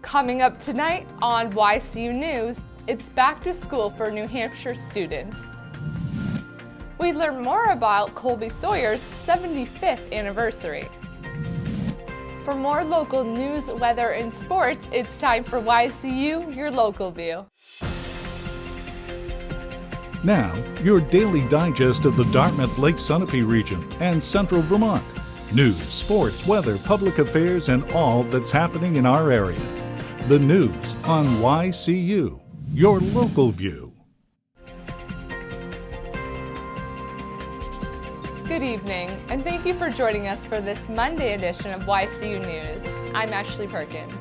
Coming up tonight on YCU News, it's back to school for New Hampshire students. We learn more about Colby Sawyer's 75th anniversary. For more local news, weather, and sports, it's time for YCU, your local view. Now, your daily digest of the Dartmouth Lake Sunapee region and central Vermont. News, sports, weather, public affairs, and all that's happening in our area. The news on YCU, your local view. Good evening, and thank you for joining us for this Monday edition of YCU News. I'm Ashley Perkins.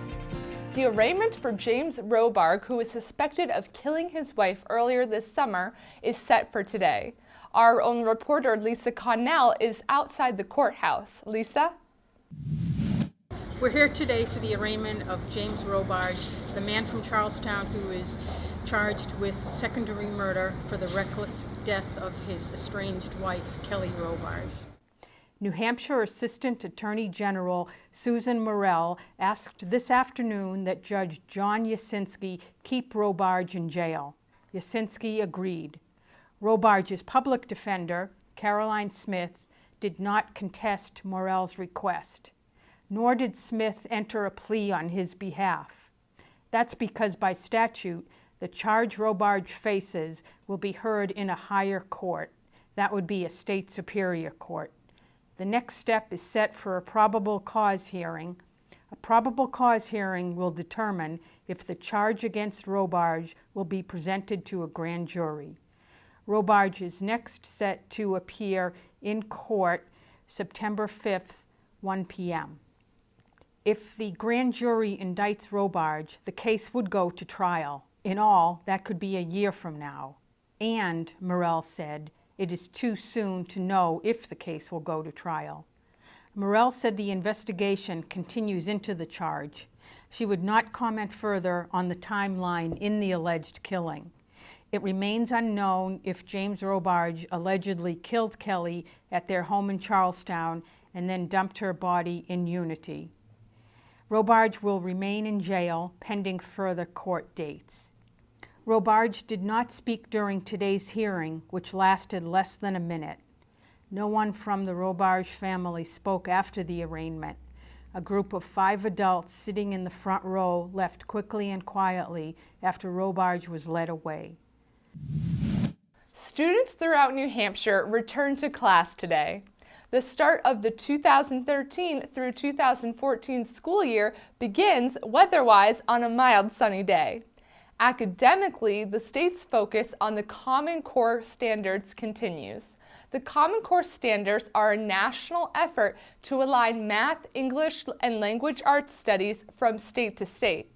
The arraignment for James Robarg, who was suspected of killing his wife earlier this summer, is set for today. Our own reporter, Lisa Connell, is outside the courthouse. Lisa? We're here today for the arraignment of James Robarg, the man from Charlestown who is charged with secondary murder for the reckless death of his estranged wife, Kelly Robarg. New Hampshire Assistant Attorney General Susan Morrell asked this afternoon that Judge John Yasinski keep Robarg in jail. Yasinski agreed. Robarg's public defender, Caroline Smith, did not contest Morrell's request, nor did Smith enter a plea on his behalf. That's because by statute, the charge Robarg faces will be heard in a higher court. That would be a state superior court. The next step is set for a probable cause hearing. A probable cause hearing will determine if the charge against Robarg will be presented to a grand jury. Robarg is next set to appear in court September 5th, 1 p.m. If the grand jury indicts Robarg, the case would go to trial. In all, that could be a year from now. And, Morrell said, it is too soon to know if the case will go to trial. Morrell said the investigation continues into the charge. She would not comment further on the timeline in the alleged killing. It remains unknown if James Robarg allegedly killed Kelly at their home in Charlestown and then dumped her body in Unity. Robarg will remain in jail pending further court dates. Robarg did not speak during today's hearing, which lasted less than a minute. No one from the Robarg family spoke after the arraignment. A group of 5 adults sitting in the front row left quickly and quietly after Robarg was led away. Students throughout New Hampshire returned to class today. The start of the 2013 through 2014 school year begins, weather-wise, on a mild sunny day. Academically, the state's focus on the Common Core standards continues. The Common Core standards are a national effort to align math, English, and language arts studies from state to state.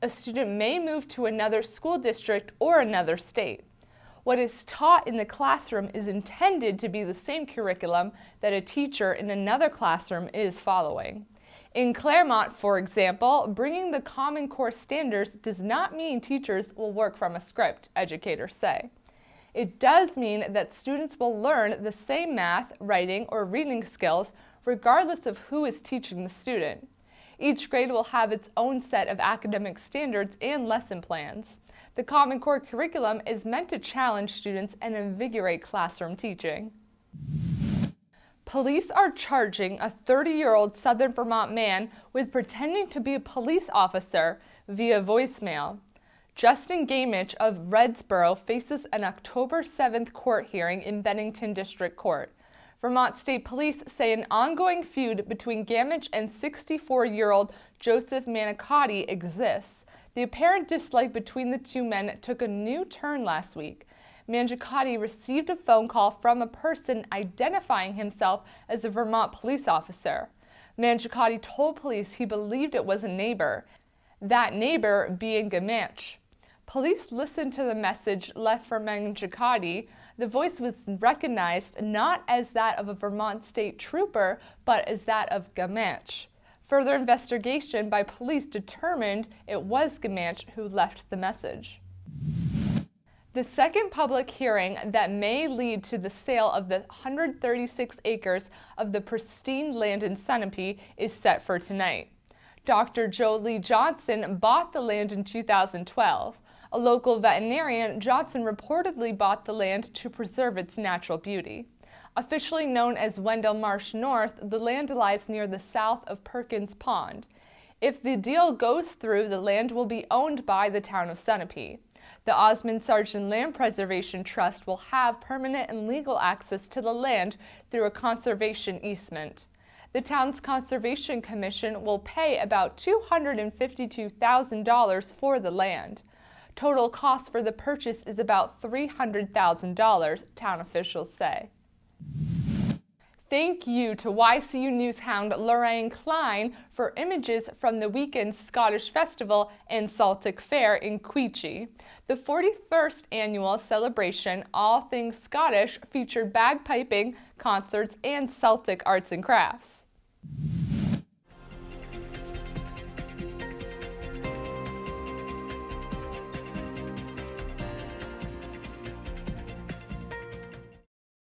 A student may move to another school district or another state. What is taught in the classroom is intended to be the same curriculum that a teacher in another classroom is following. In Claremont, for example, bringing the Common Core standards does not mean teachers will work from a script, educators say. It does mean that students will learn the same math, writing, or reading skills regardless of who is teaching the student. Each grade will have its own set of academic standards and lesson plans. The Common Core curriculum is meant to challenge students and invigorate classroom teaching. Police are charging a 30-year-old Southern Vermont man with pretending to be a police officer via voicemail. Justin Gamich of Redsboro faces an October 7th court hearing in Bennington District Court. Vermont State Police say an ongoing feud between Gamich and 64-year-old Joseph Manicotti exists. The apparent dislike between the two men took a new turn last week. Manicotti received a phone call from a person identifying himself as a Vermont police officer. Manicotti told police he believed it was a neighbor, that neighbor being Gamich. Police listened to the message left for Manicotti. The voice was recognized not as that of a Vermont state trooper, but as that of Gamich. Further investigation by police determined it was Gamich who left the message. The second public hearing that may lead to the sale of the 136 acres of the pristine land in Sunapee is set for tonight. Dr. Jolie Johnson bought the land in 2012. A local veterinarian, Johnson reportedly bought the land to preserve its natural beauty. Officially known as Wendell Marsh North, the land lies near the south of Perkins Pond. If the deal goes through, the land will be owned by the town of Sunapee. The Osmond Sargent Land Preservation Trust will have permanent and legal access to the land through a conservation easement. The town's Conservation Commission will pay about $252,000 for the land. Total cost for the purchase is about $300,000, town officials say. Thank you to YCU News hound Lorraine Klein for images from the weekend's Scottish Festival and Celtic Fair in Queechee. The 41st annual celebration, All Things Scottish, featured bagpiping, concerts, and Celtic arts and crafts.